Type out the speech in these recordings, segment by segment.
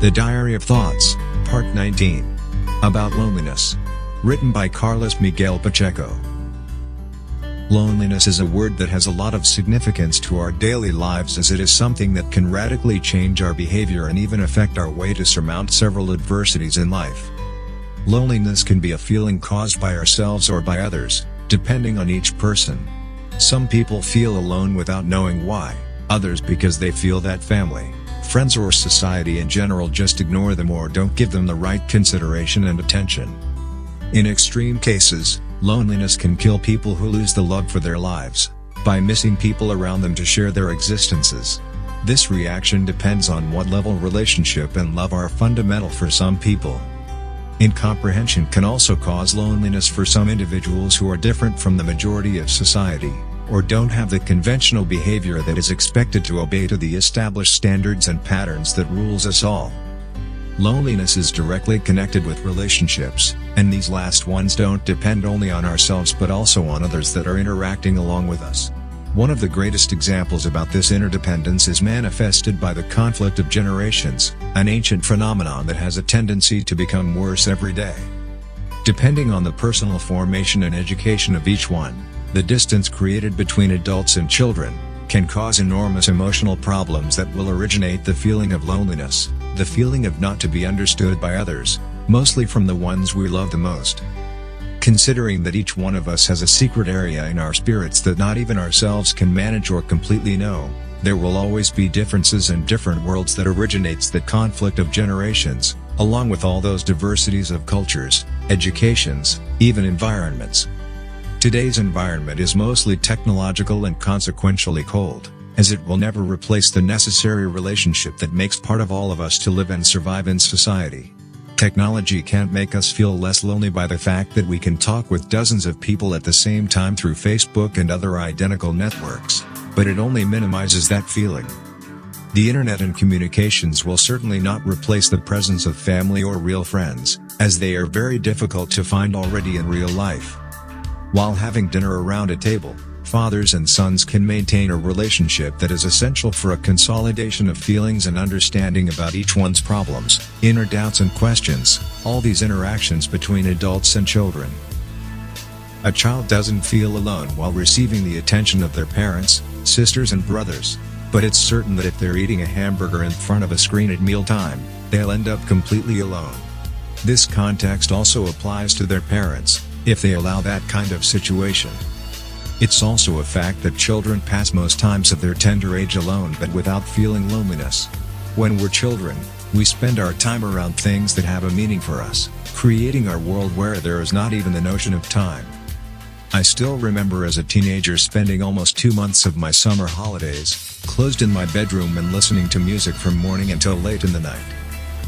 The Diary of Thoughts, Part 19. About Loneliness. Written by Miguel Pacheco. Loneliness is a word that has a lot of significance to our daily lives, as it is something that can radically change our behavior and even affect our way to surmount several adversities in life. Loneliness can be a feeling caused by ourselves or by others, depending on each person. Some people feel alone without knowing why, others because they feel that family, friends or society in general just ignore them or don't give them the right consideration and attention. In extreme cases, loneliness can kill people who lose the love for their lives, by missing people around them to share their existences. This reaction depends on what level relationship and love are fundamental for some people. Incomprehension can also cause loneliness for some individuals who are different from the majority of society, or don't have the conventional behavior that is expected to obey to the established standards and patterns that rules us all. Loneliness is directly connected with relationships, and these last ones don't depend only on ourselves but also on others that are interacting along with us. One of the greatest examples about this interdependence is manifested by the conflict of generations, an ancient phenomenon that has a tendency to become worse every day. Depending on the personal formation and education of each one, the distance created between adults and children can cause enormous emotional problems that will originate the feeling of loneliness, the feeling of not to be understood by others, mostly from the ones we love the most. Considering that each one of us has a secret area in our spirits that not even ourselves can manage or completely know, there will always be differences and different worlds that originates the conflict of generations, along with all those diversities of cultures, educations, even environments. Today's environment is mostly technological and consequentially cold, as it will never replace the necessary relationship that makes part of all of us to live and survive in society. Technology can't make us feel less lonely by the fact that we can talk with dozens of people at the same time through Facebook and other identical networks, but it only minimizes that feeling. The internet and communications will certainly not replace the presence of family or real friends, as they are very difficult to find already in real life. While having dinner around a table, fathers and sons can maintain a relationship that is essential for a consolidation of feelings and understanding about each one's problems, inner doubts and questions, all these interactions between adults and children. A child doesn't feel alone while receiving the attention of their parents, sisters and brothers, but it's certain that if they're eating a hamburger in front of a screen at mealtime, they'll end up completely alone. This context also applies to their parents, if they allow that kind of situation. It's also a fact that children pass most times of their tender age alone but without feeling loneliness. When we're children, we spend our time around things that have a meaning for us, creating our world where there is not even the notion of time. I still remember as a teenager spending almost 2 months of my summer holidays, closed in my bedroom and listening to music from morning until late in the night.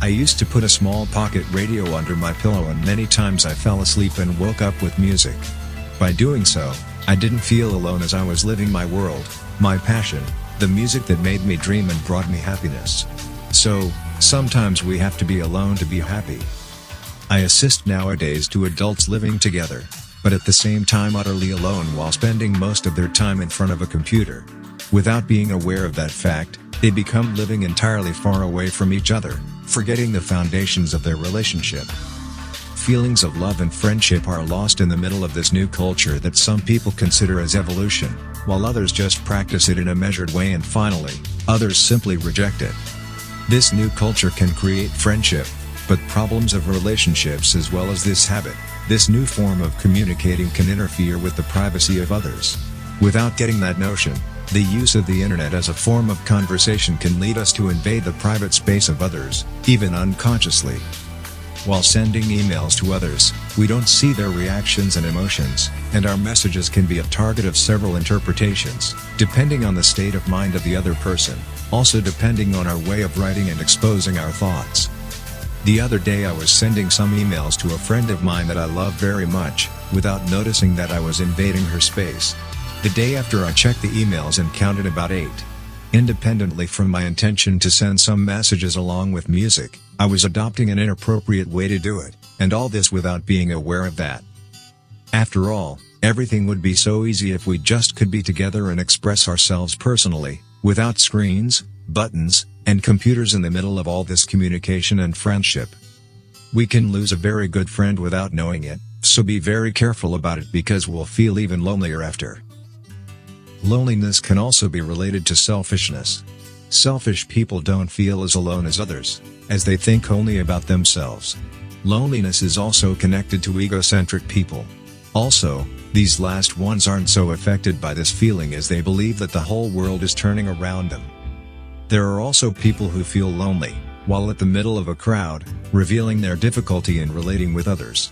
I used to put a small pocket radio under my pillow and many times I fell asleep and woke up with music. By doing so, I didn't feel alone as I was living my world, my passion, the music that made me dream and brought me happiness. So, sometimes we have to be alone to be happy. I assist nowadays to adults living together, but at the same time utterly alone while spending most of their time in front of a computer. Without being aware of that fact, they become living entirely far away from each other, forgetting the foundations of their relationship. Feelings of love and friendship are lost in the middle of this new culture that some people consider as evolution, while others just practice it in a measured way and finally, others simply reject it. This new culture can create friendship, but problems of relationships as well as this habit, this new form of communicating can interfere with the privacy of others. Without getting that notion, the use of the internet as a form of conversation can lead us to invade the private space of others, even unconsciously. While sending emails to others, we don't see their reactions and emotions, and our messages can be a target of several interpretations, depending on the state of mind of the other person, also depending on our way of writing and exposing our thoughts. The other day I was sending some emails to a friend of mine that I love very much, without noticing that I was invading her space. The day after I checked the emails and counted about 8. Independently from my intention to send some messages along with music, I was adopting an inappropriate way to do it, and all this without being aware of that. After all, everything would be so easy if we just could be together and express ourselves personally, without screens, buttons, And computers in the middle of all this communication and friendship. We can lose a very good friend without knowing it, so be very careful about it because we'll feel even lonelier after. Loneliness can also be related to selfishness. Selfish people don't feel as alone as others, as they think only about themselves. Loneliness is also connected to egocentric people. Also, these last ones aren't so affected by this feeling as they believe that the whole world is turning around them. There are also people who feel lonely, while at the middle of a crowd, revealing their difficulty in relating with others.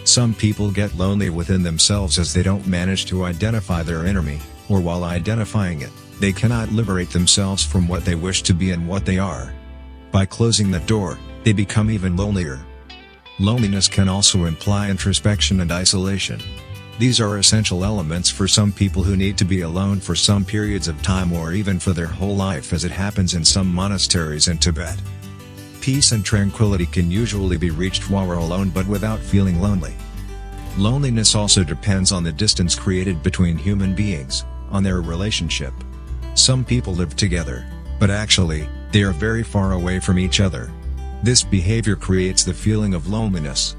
Some people get lonely within themselves as they don't manage to identify their enemy, or while identifying it, they cannot liberate themselves from what they wish to be and what they are. By closing that door, they become even lonelier. Loneliness can also imply introspection and isolation. These are essential elements for some people who need to be alone for some periods of time or even for their whole life, as it happens in some monasteries in Tibet. Peace and tranquility can usually be reached while we're alone but without feeling lonely. Loneliness also depends on the distance created between human beings, on their relationship. Some people live together, but actually, they are very far away from each other. This behavior creates the feeling of loneliness.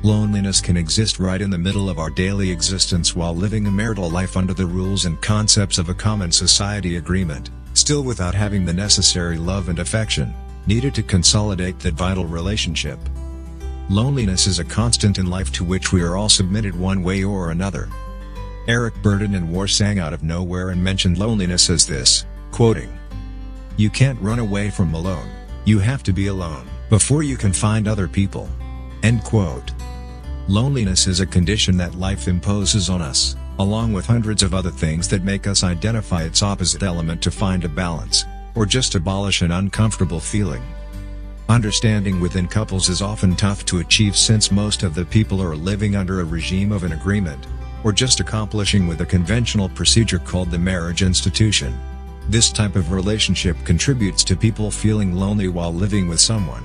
Loneliness can exist right in the middle of our daily existence while living a marital life under the rules and concepts of a common society agreement, still without having the necessary love and affection needed to consolidate that vital relationship. Loneliness is a constant in life to which we are all submitted one way or another. Eric Burdon in War sang out of nowhere and mentioned loneliness as this, quoting, "You can't run away from alone. You have to be alone before you can find other people." End quote. Loneliness is a condition that life imposes on us, along with hundreds of other things that make us identify its opposite element to find a balance, or just abolish an uncomfortable feeling. Understanding within couples is often tough to achieve since most of the people are living under a regime of an agreement, or just accomplishing with a conventional procedure called the marriage institution. This type of relationship contributes to people feeling lonely while living with someone.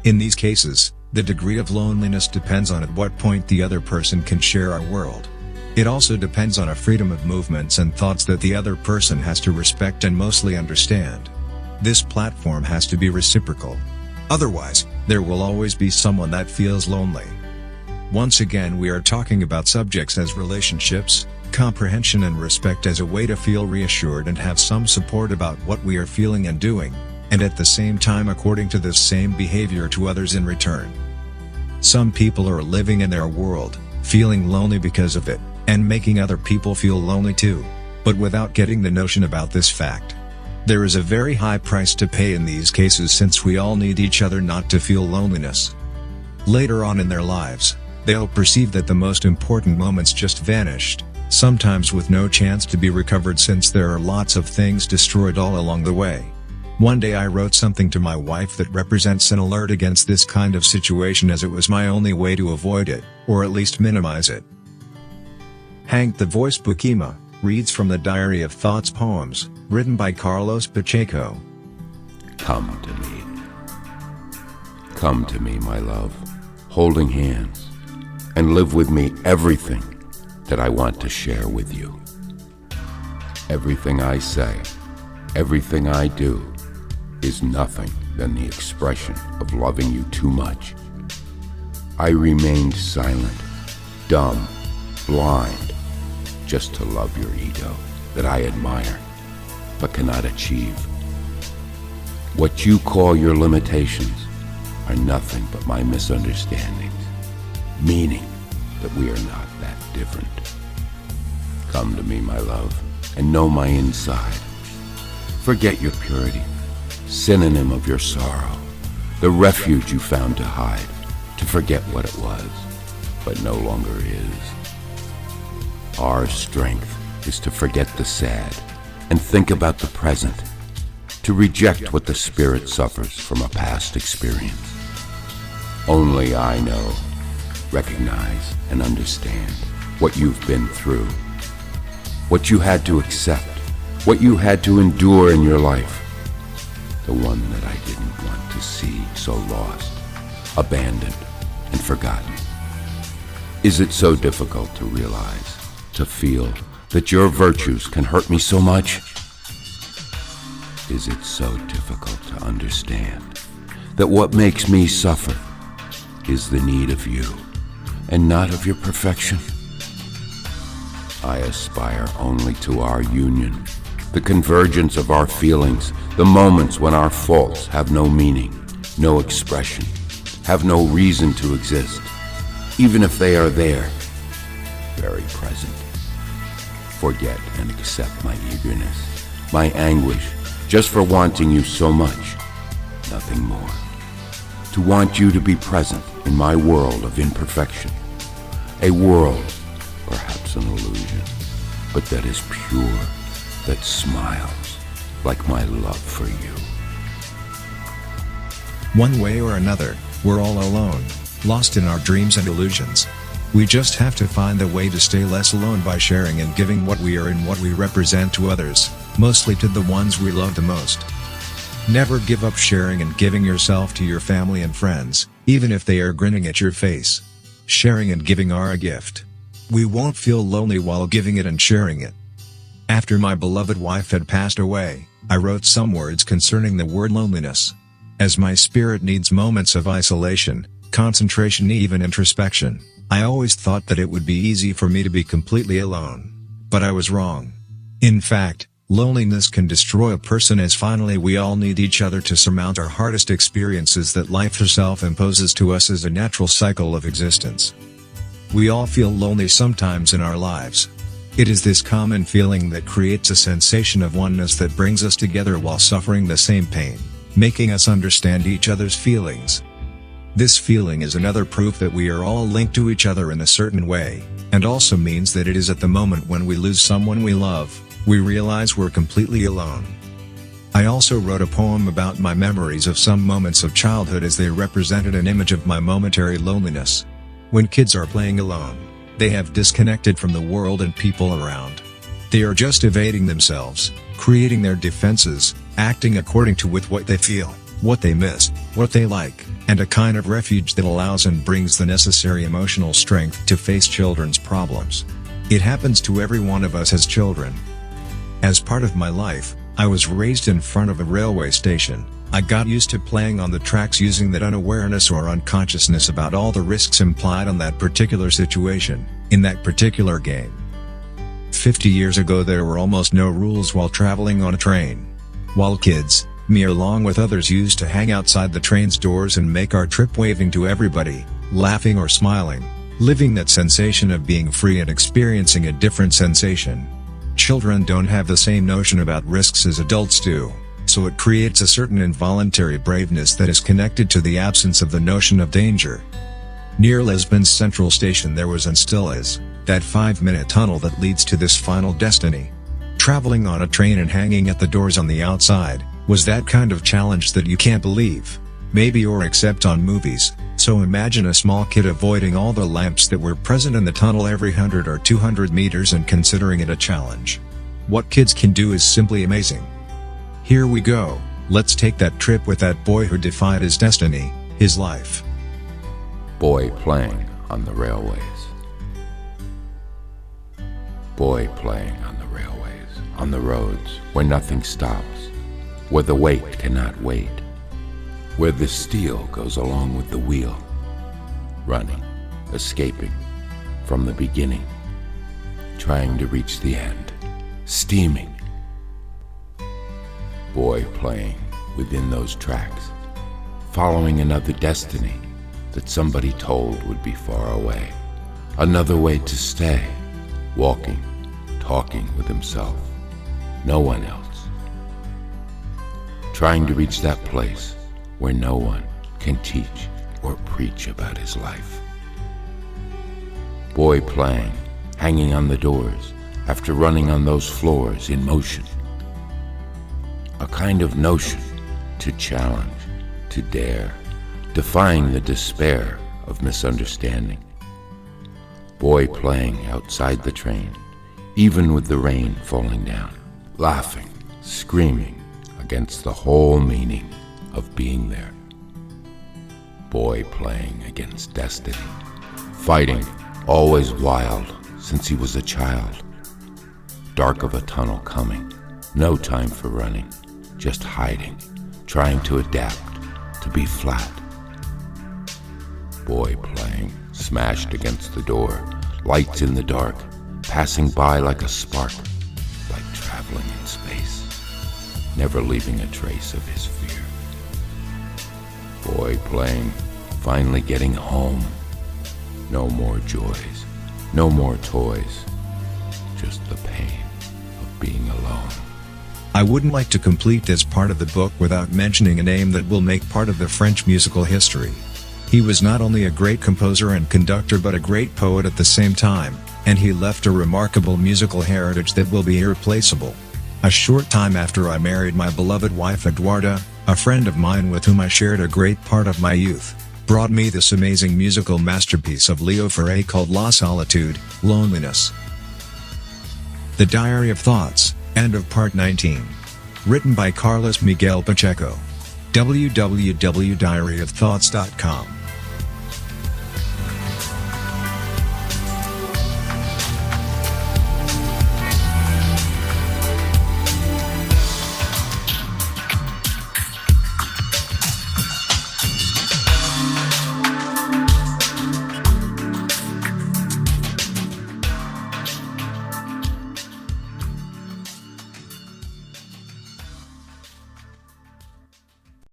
In these cases, the degree of loneliness depends on at what point the other person can share our world. It also depends on a freedom of movements and thoughts that the other person has to respect and mostly understand. This platform has to be reciprocal. Otherwise, there will always be someone that feels lonely. Once again, we are talking about subjects as relationships, comprehension and respect as a way to feel reassured and have some support about what we are feeling and doing, and at the same time according to this same behavior to others in return. Some people are living in their world, feeling lonely because of it, and making other people feel lonely too, but without getting the notion about this fact. There is a very high price to pay in these cases since we all need each other not to feel loneliness. Later on in their lives, they'll perceive that the most important moments just vanished, sometimes with no chance to be recovered since there are lots of things destroyed all along the way. One day I wrote something to my wife that represents an alert against this kind of situation as it was my only way to avoid it, or at least minimize it. Hank the Voice BEUKEMA reads from the Diary of Thoughts poems, written by Carlos Pacheco. Come to me. Come to me, my love, holding hands, and live with me everything that I want to share with you. Everything I say, everything I do, is nothing than the expression of loving you too much. I remained silent, dumb, blind, just to love your ego that I admire, but cannot achieve. What you call your limitations are nothing but my misunderstandings, meaning that we are not that different. Come to me, my love, and know my inside. Forget your purity, synonym of your sorrow, the refuge you found to hide, to forget what it was, but no longer is. Our strength is to forget the sad and think about the present, to reject what the spirit suffers from a past experience. Only I know, recognize, and understand what you've been through, what you had to accept, what you had to endure in your life. The one that I didn't want to see so lost, abandoned, and forgotten. Is it so difficult to realize, to feel that your virtues can hurt me so much? is it so difficult to understand that what makes me suffer is the need of you and not of your perfection? I aspire only to our union, the convergence of our feelings, the moments when our faults have no meaning, no expression, have no reason to exist, even if they are there, very present. Forget and accept my eagerness, my anguish, just for wanting you so much, nothing more. To want you to be present in my world of imperfection, a world, perhaps an illusion, but that is pure, that smiles like my love for you. One way or another, we're all alone, lost in our dreams and illusions. We just have to find the way to stay less alone by sharing and giving what we are and what we represent to others, mostly to the ones we love the most. Never give up sharing and giving yourself to your family and friends, even if they are grinning at your face. Sharing and giving are a gift. We won't feel lonely while giving it and sharing it. After my beloved wife had passed away, I wrote some words concerning the word loneliness. As my spirit needs moments of isolation, concentration, even introspection, I always thought that it would be easy for me to be completely alone. But I was wrong. In fact, loneliness can destroy a person, as finally we all need each other to surmount our hardest experiences that life herself imposes to us as a natural cycle of existence. We all feel lonely sometimes in our lives. It is this common feeling that creates a sensation of oneness that brings us together while suffering the same pain, making us understand each other's feelings. This feeling is another proof that we are all linked to each other in a certain way, and also means that it is at the moment when we lose someone we love, we realize we're completely alone. I also wrote a poem about my memories of some moments of childhood as they represented an image of my momentary loneliness. When kids are playing alone, they have disconnected from the world and people around. They are just evading themselves, creating their defenses, acting according to with what they feel, what they miss, what they like, and a kind of refuge that allows and brings the necessary emotional strength to face children's problems. It happens to every one of us as children. As part of my life, I was raised in front of a railway station. I got used to playing on the tracks using that unawareness or unconsciousness about all the risks implied on that particular situation, in that particular game. 50 years ago there were almost no rules while traveling on a train. While kids, me along with others, used to hang outside the train's doors and make our trip waving to everybody, laughing or smiling, living that sensation of being free and experiencing a different sensation. Children don't have the same notion about risks as adults do, so it creates a certain involuntary braveness that is connected to the absence of the notion of danger. Near Lisbon's central station there was and still is, that 5-minute tunnel that leads to this final destiny. Traveling on a train and hanging at the doors on the outside, was that kind of challenge that you can't believe, maybe or accept on movies. So imagine a small kid avoiding all the lamps that were present in the tunnel every 100 or 200 meters and considering it a challenge. What kids can do is simply amazing. Here we go, let's take that trip with that boy who defied his destiny, his life. Boy playing on the railways. Boy playing on the railways, on the roads where nothing stops, where the weight cannot wait, where the steel goes along with the wheel, running, escaping from the beginning, trying to reach the end, steaming. Boy playing within those tracks, following another destiny that somebody told would be far away, another way to stay, walking, talking with himself, no one else, trying to reach that place where no one can teach or preach about his life. Boy playing, hanging on the doors, after running on those floors in motion. A kind of notion to challenge, to dare, defying the despair of misunderstanding. Boy playing outside the train, even with the rain falling down, laughing, screaming against the whole meaning of being there. Boy playing against destiny, fighting, always wild since he was a child. Dark of a tunnel coming, no time for running, just hiding, trying to adapt, to be flat. Boy playing, smashed against the door, lights in the dark, passing by like a spark, like traveling in space, never leaving a trace of his fear. Boy playing, finally getting home. No more joys, no more toys, just the pain of being alone. I wouldn't like to complete this part of the book without mentioning a name that will make part of the French musical history. He was not only a great composer and conductor but a great poet at the same time, and he left a remarkable musical heritage that will be irreplaceable. A short time after I married my beloved wife Eduarda, a friend of mine with whom I shared a great part of my youth, brought me this amazing musical masterpiece of Leo Ferre called La Solitude, Loneliness. The Diary of Thoughts, end of part 19. Written by Carlos Miguel Pacheco. www.diaryofthoughts.com